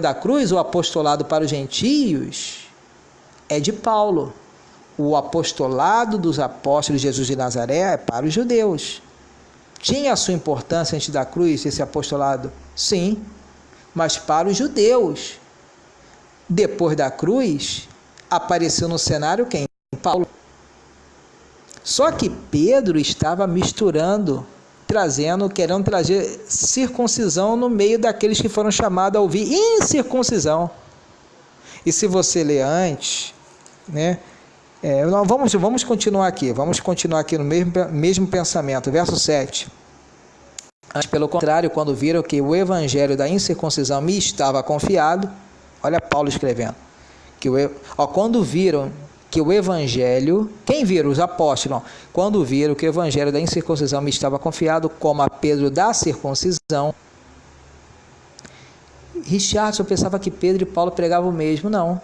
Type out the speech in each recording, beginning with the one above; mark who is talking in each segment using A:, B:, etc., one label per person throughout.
A: da cruz, o apostolado para os gentios é de Paulo. O apostolado dos apóstolos de Jesus de Nazaré é para os judeus. Tinha a sua importância antes da cruz, esse apostolado? Sim, mas para os judeus. Depois da cruz, apareceu no cenário quem? Paulo. Só que Pedro estava misturando, querendo trazer circuncisão no meio daqueles que foram chamados a ouvir incircuncisão. E se você ler antes, né? Vamos continuar aqui no mesmo pensamento, verso 7. Antes, pelo contrário, quando viram que o evangelho da incircuncisão me estava confiado, olha Paulo escrevendo, quando viram que o evangelho, quem viram? Os apóstolos, quando viram que o evangelho da incircuncisão me estava confiado, como a Pedro da circuncisão. Richardson pensava que Pedro e Paulo pregavam o mesmo. Não,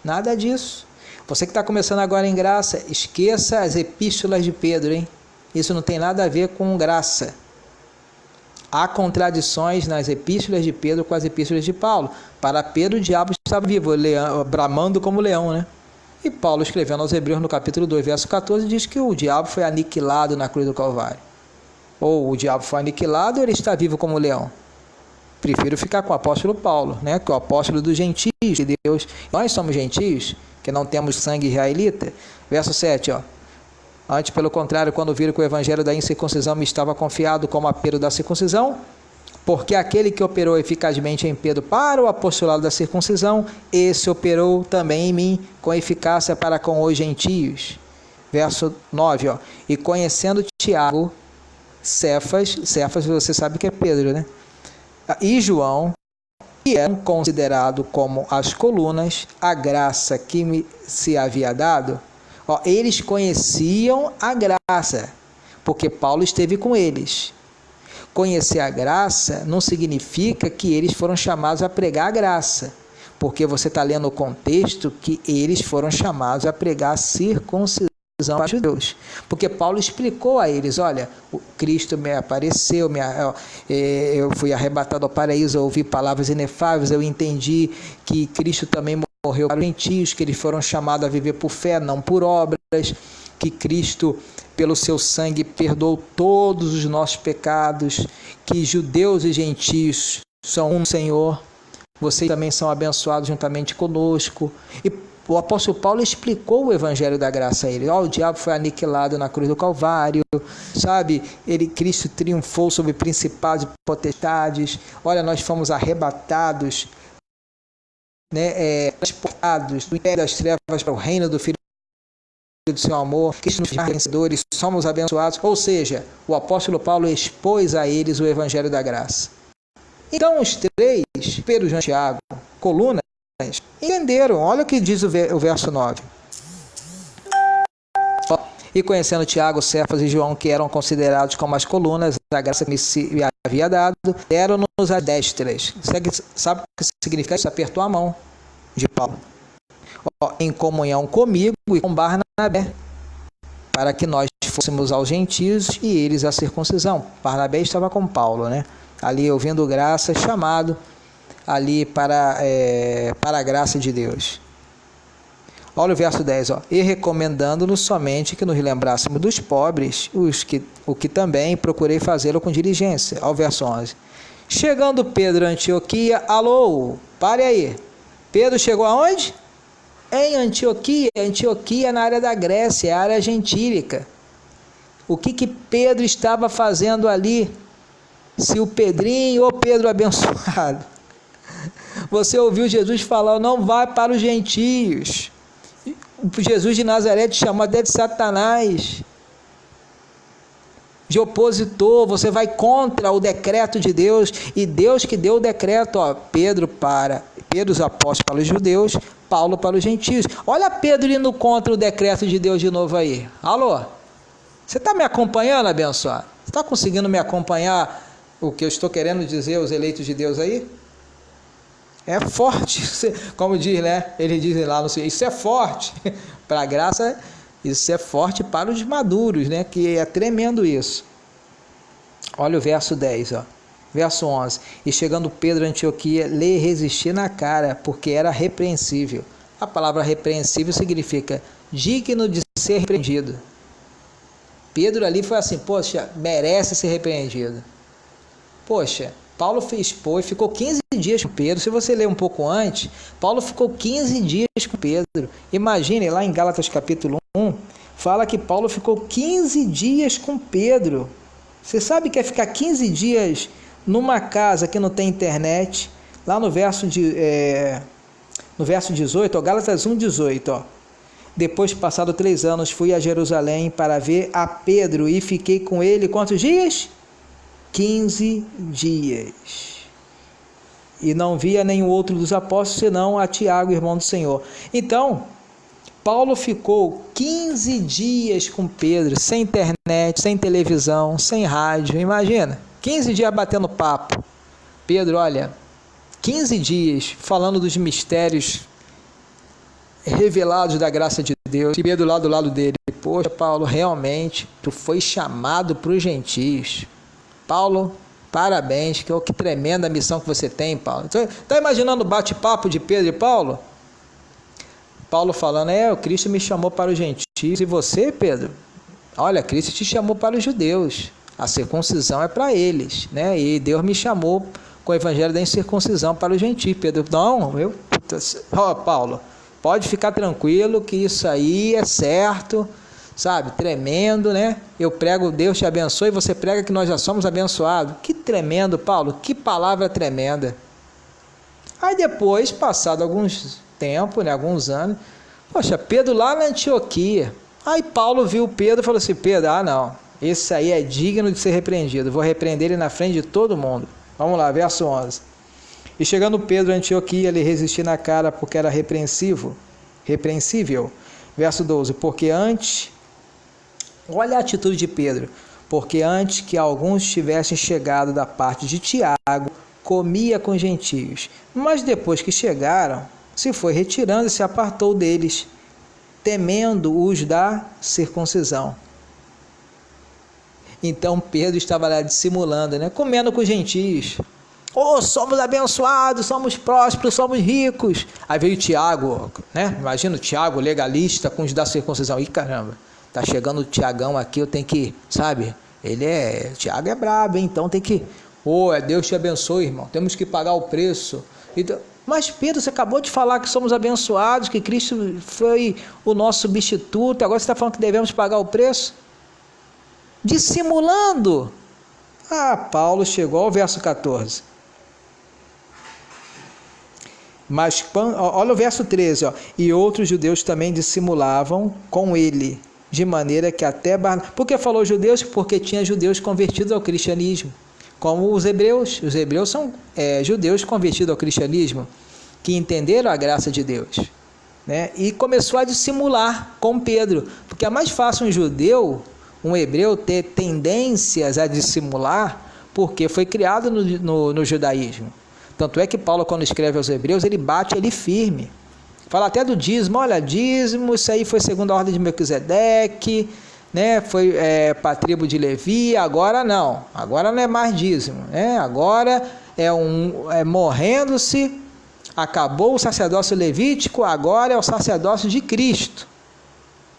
A: nada disso. Você que está começando agora em graça, esqueça as epístolas de Pedro, hein? Isso não tem nada a ver com graça. Há contradições nas epístolas de Pedro com as epístolas de Paulo. Para Pedro, o diabo estava vivo, bramando como leão, né? E Paulo, escrevendo aos Hebreus no capítulo 2, verso 14, diz que o diabo foi aniquilado na cruz do Calvário. Ou o diabo foi aniquilado, ou ele está vivo como leão. Prefiro ficar com o apóstolo Paulo, né? Que é o apóstolo dos gentios de Deus. Nós somos gentios, que não temos sangue israelita. Verso 7, ó. Antes, pelo contrário, quando viram que o evangelho da incircuncisão me estava confiado como a Pedro da circuncisão, porque aquele que operou eficazmente em Pedro para o apostolado da circuncisão, esse operou também em mim com eficácia para com os gentios. Verso 9, ó. E conhecendo Tiago, Cefas, você sabe que é Pedro, né? E João, que eram considerados como as colunas, a graça que me se havia dado, eles conheciam a graça, porque Paulo esteve com eles. Conhecer a graça não significa que eles foram chamados a pregar a graça, porque você está lendo o contexto que eles foram chamados a pregar a circuncisão para os judeus, porque Paulo explicou a eles, olha, o Cristo me apareceu, eu fui arrebatado ao paraíso, eu ouvi palavras inefáveis, eu entendi que Cristo também morreu para os gentios, que eles foram chamados a viver por fé, não por obras, que Cristo, pelo seu sangue, perdoou todos os nossos pecados, que judeus e gentios são um Senhor, vocês também são abençoados juntamente conosco. E o apóstolo Paulo explicou o evangelho da graça a ele. O diabo foi aniquilado na cruz do Calvário, sabe? Cristo triunfou sobre principados e potestades. Olha, nós fomos arrebatados, né? Transportados do império das trevas para o reino do Filho do seu amor, que nos faz vencedores, somos abençoados. Ou seja, o apóstolo Paulo expôs a eles o evangelho da graça. Então os três, Pedro, João e Tiago, colunas, entenderam. Olha o que diz o verso 9. E conhecendo Tiago, Cefas e João, que eram considerados como as colunas, a graça que me havia dado, deram-nos as destras. Sabe o que significa isso? Apertou a mão de Paulo. Em comunhão comigo e com Barnabé, para que nós fôssemos aos gentios e eles à circuncisão. Barnabé estava com Paulo, né? Ali ouvindo graça, chamado ali para a graça de Deus. Olha o verso 10, ó. E recomendando-nos somente que nos lembrássemos dos pobres, o que também procurei fazê-lo com diligência. Ao verso 11. Chegando Pedro a Antioquia, alô, pare aí. Pedro chegou aonde? Em Antioquia. Antioquia na área da Grécia, área gentílica. O que Pedro estava fazendo ali? Se o Pedrinho ou Pedro abençoado, você ouviu Jesus falar, não vai para os gentios. Jesus de Nazaré te chamou até de Satanás, de opositor, você vai contra o decreto de Deus, e Deus que deu o decreto, Pedro os apóstolos para os judeus, Paulo para os gentios. Olha Pedro indo contra o decreto de Deus de novo aí. Alô? Você está me acompanhando, abençoado? Você está conseguindo me acompanhar o que eu estou querendo dizer aos eleitos de Deus aí? É forte, como diz, né? Ele diz lá no isso é forte para a graça, isso é forte para os maduros, né? Que é tremendo isso. Olha o verso 10, ó. Verso 11. E chegando Pedro a Antioquia, lhe resistia na cara, porque era repreensível. A palavra repreensível significa digno de ser repreendido. Pedro ali foi assim, poxa, merece ser repreendido. Poxa, Paulo expôs, ficou 15 dias com Pedro. Se você ler um pouco antes, Paulo ficou 15 dias com Pedro. Imagine, lá em Gálatas capítulo 1, fala que Paulo ficou 15 dias com Pedro. Você sabe que é ficar 15 dias numa casa que não tem internet? Lá no verso 18, ó, Gálatas 1,18, ó. Depois, passado 3 anos, fui a Jerusalém para ver a Pedro e fiquei com ele quantos dias? 15 dias. E não via nenhum outro dos apóstolos, senão a Tiago, irmão do Senhor. Então, Paulo ficou 15 dias com Pedro, sem internet, sem televisão, sem rádio. Imagina, 15 dias batendo papo. Pedro, olha, 15 dias falando dos mistérios revelados da graça de Deus. E Pedro lá do lado dele, poxa, Paulo, realmente, tu foi chamado para os gentios. Paulo, parabéns, que tremenda missão que você tem, Paulo. Está imaginando o bate-papo de Pedro e Paulo? Paulo falando, o Cristo me chamou para os gentios. E você, Pedro? Olha, Cristo te chamou para os judeus. A circuncisão é para eles, né? E Deus me chamou com o evangelho da incircuncisão para os gentios. Pedro, não, Paulo, pode ficar tranquilo que isso aí é certo, sabe? Tremendo, né? Eu prego, Deus te abençoe, e você prega que nós já somos abençoados. Que tremendo, Paulo, que palavra tremenda. Aí depois, passado alguns tempo, né, alguns anos, poxa, Pedro lá na Antioquia. Aí Paulo viu Pedro e falou assim, Pedro, não, esse aí é digno de ser repreendido, vou repreender ele na frente de todo mundo. Vamos lá, verso 11. E chegando Pedro a Antioquia, lhe resistia na cara, porque era repreensível. Verso 12, porque antes, olha a atitude de Pedro, porque antes que alguns tivessem chegado da parte de Tiago, comia com gentios, mas depois que chegaram, se foi retirando e se apartou deles, temendo os da circuncisão. Então Pedro estava lá dissimulando, né? Comendo com gentios. Somos abençoados, somos prósperos, somos ricos. Aí veio Tiago, né? Imagina o Tiago, legalista, com os da circuncisão. Ih, caramba, tá chegando o Tiagão aqui, eu tenho que, sabe? Tiago é brabo, hein? Então tem que... Deus te abençoe, irmão. Temos que pagar o preço. Então, mas Pedro, você acabou de falar que somos abençoados, que Cristo foi o nosso substituto, agora você está falando que devemos pagar o preço? Dissimulando. Paulo chegou ao verso 14. Mas, olha o verso 13, ó. E outros judeus também dissimulavam com ele, de maneira que até... Por que falou judeus? Porque tinha judeus convertidos ao cristianismo. Como os hebreus são judeus convertidos ao cristianismo, que entenderam a graça de Deus, né? E começou a dissimular com Pedro, porque é mais fácil um hebreu ter tendências a dissimular, porque foi criado no judaísmo. Tanto é que Paulo, quando escreve aos hebreus, ele bate ali firme, fala até do dízimo, olha, dízimo, isso aí foi segundo a ordem de Melquisedeque, né? Foi para a tribo de Levi, agora não é mais dízimo, né? Agora morrendo-se, acabou o sacerdócio levítico, agora é o sacerdócio de Cristo,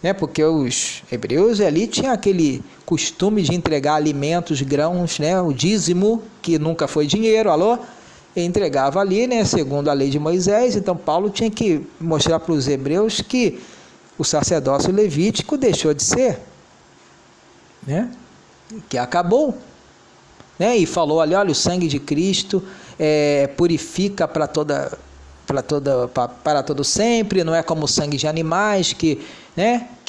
A: né? Porque os hebreus ali tinham aquele costume de entregar alimentos, grãos, né? O dízimo, que nunca foi dinheiro, entregava ali, né? Segundo a lei de Moisés. Então Paulo tinha que mostrar para os hebreus que o sacerdócio levítico deixou de ser, né? Que acabou, né? E falou ali, olha, o sangue de Cristo purifica para todo sempre, não é como o sangue de animais que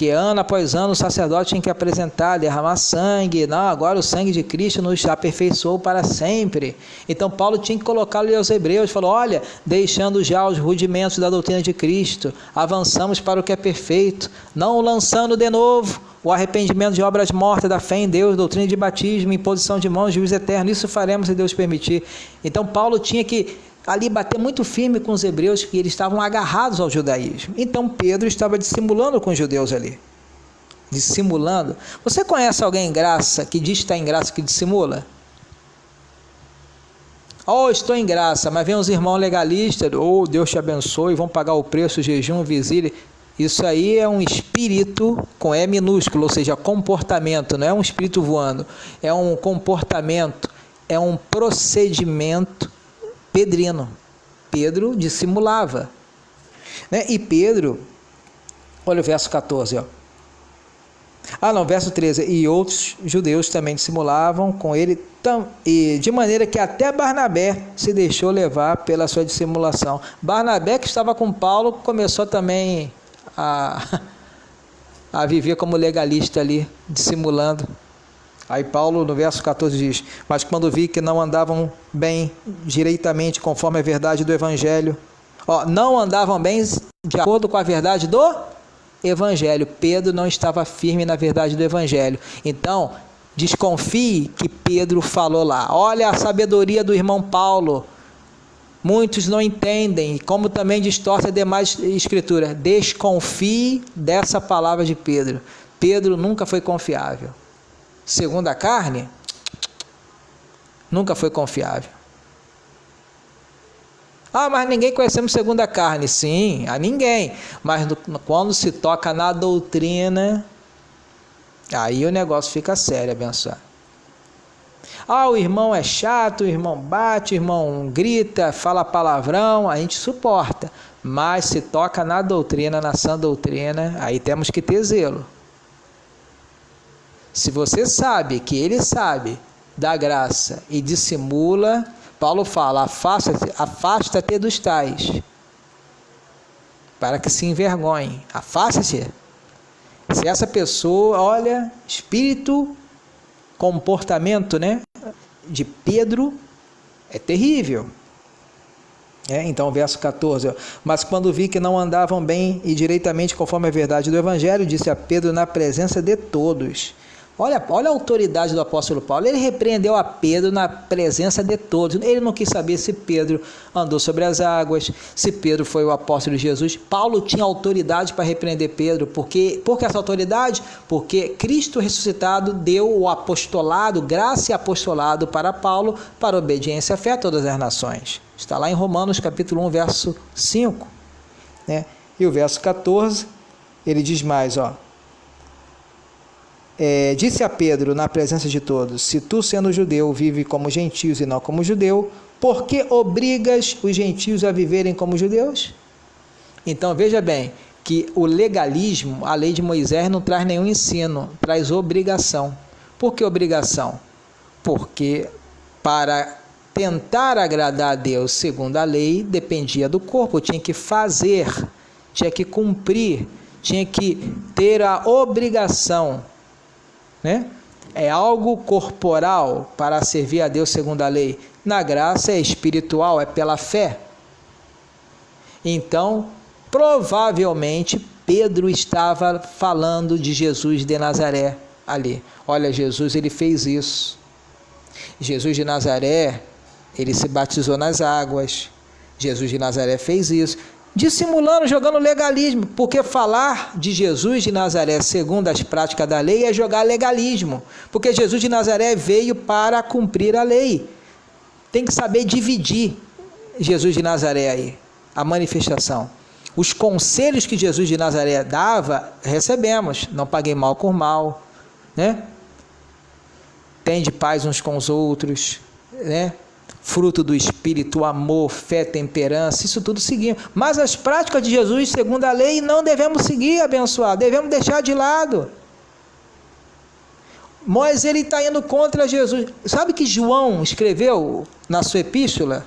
A: ano após ano o sacerdote tinha que apresentar, derramar sangue. Não, agora o sangue de Cristo nos aperfeiçoou para sempre. Então Paulo tinha que colocar ali aos hebreus, falou, olha, deixando já os rudimentos da doutrina de Cristo, avançamos para o que é perfeito, não lançando de novo o arrependimento de obras mortas da fé em Deus, doutrina de batismo, imposição de mãos, juízo eterno, isso faremos se Deus permitir. Então Paulo tinha que ali bater muito firme com os hebreus, que eles estavam agarrados ao judaísmo. Então Pedro estava dissimulando com os judeus ali. Dissimulando. Você conhece alguém em graça, que diz que está em graça, que dissimula? Oh, estou em graça, mas vem os irmãos legalistas, oh, Deus te abençoe, vão pagar o preço, jejum, vigília. Isso aí é um espírito com E minúsculo, ou seja, comportamento, não é um espírito voando, é um comportamento, é um procedimento pedrino. Pedro dissimulava, né? E Pedro, olha o verso 14, ó. Verso 13, e outros judeus também dissimulavam com ele, e de maneira que até Barnabé se deixou levar pela sua dissimulação. Barnabé, que estava com Paulo, começou também a viver como legalista ali, dissimulando. Aí Paulo, no verso 14, diz: mas quando vi que não andavam bem direitamente conforme a verdade do Evangelho, não andavam bem de acordo com a verdade do Evangelho. Pedro não estava firme na verdade do Evangelho. Então, desconfie que Pedro falou lá. Olha a sabedoria do irmão Paulo. Muitos não entendem, como também distorce a demais escritura. Desconfie dessa palavra de Pedro. Pedro nunca foi confiável. Segundo a carne, nunca foi confiável. Mas ninguém conhecemos segundo a carne. Sim, a ninguém. Mas quando se toca na doutrina, aí o negócio fica sério, abençoado. O irmão é chato, o irmão bate, o irmão grita, fala palavrão, a gente suporta. Mas se toca na doutrina, na sã doutrina, aí temos que ter zelo. Se você sabe que ele sabe da graça e dissimula, Paulo fala: afasta-te dos tais, para que se envergonhe. Afasta-te. Se essa pessoa, olha, espírito, comportamento, né, de Pedro é terrível. Então, verso 14, mas quando vi que não andavam bem e direitamente conforme a verdade do Evangelho, disse a Pedro na presença de todos. Olha a autoridade do apóstolo Paulo. Ele repreendeu a Pedro na presença de todos. Ele não quis saber se Pedro andou sobre as águas, se Pedro foi o apóstolo de Jesus. Paulo tinha autoridade para repreender Pedro. Por que essa autoridade? Porque Cristo ressuscitado deu o apostolado, graça e apostolado para Paulo, para obediência à fé a todas as nações. Está lá em Romanos capítulo 1, verso 5. Né? E o verso 14, ele diz mais, disse a Pedro na presença de todos: se tu, sendo judeu, vive como gentios e não como judeu, por que obrigas os gentios a viverem como judeus? Então veja bem que o legalismo, a lei de Moisés, não traz nenhum ensino, traz obrigação. Por que obrigação? Porque para tentar agradar a Deus segundo a lei, dependia do corpo, tinha que fazer, tinha que cumprir, tinha que ter a obrigação. Né? É algo corporal para servir a Deus segundo a lei. Na graça é espiritual, é pela fé. Então, provavelmente, Pedro estava falando de Jesus de Nazaré ali. Olha, Jesus, ele fez isso. Jesus de Nazaré, ele se batizou nas águas. Jesus de Nazaré fez isso. Dissimulando, jogando legalismo, porque falar de Jesus de Nazaré segundo as práticas da lei é jogar legalismo, porque Jesus de Nazaré veio para cumprir a lei. Tem que saber dividir Jesus de Nazaré aí, a manifestação. Os conselhos que Jesus de Nazaré dava, recebemos: não paguei mal por mal, né? Tende paz uns com os outros, né? Fruto do Espírito, amor, fé, temperança, isso tudo seguimos. Mas as práticas de Jesus, segundo a lei, não devemos seguir, abençoado, devemos deixar de lado. Moisés, ele está indo contra Jesus. Sabe que João escreveu na sua epístola?